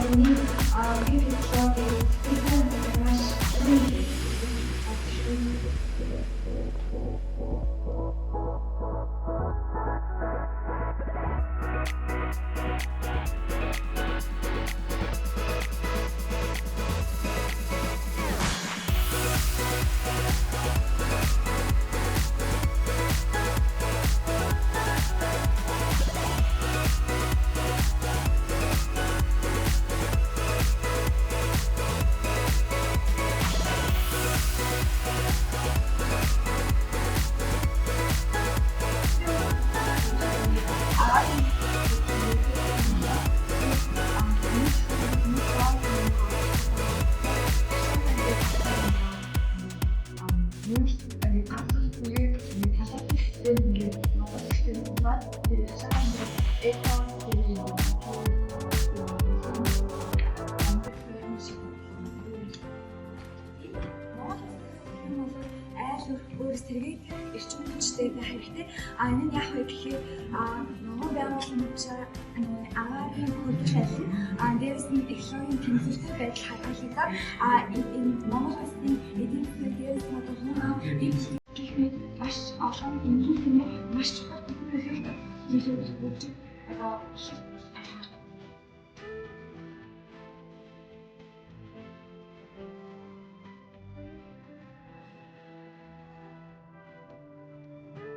миний би философи гэдэг маш өндөр өөрөөс тэргийг эрчим хүчтэй байх хэрэгтэй. Энэ нь яг вэ гэхээр нөгөө байгууллагч агаарын хөлбөмбөг дээрээс нь экологийн тэмцвэртэй байдал хадгалагдаад энэ Монгол улсын эдийн засгийн дээрээс нь хүмүүс гэхэд маш олон энгийн хүмүүс маш чухал зүйлс нөлөөлж байгаа.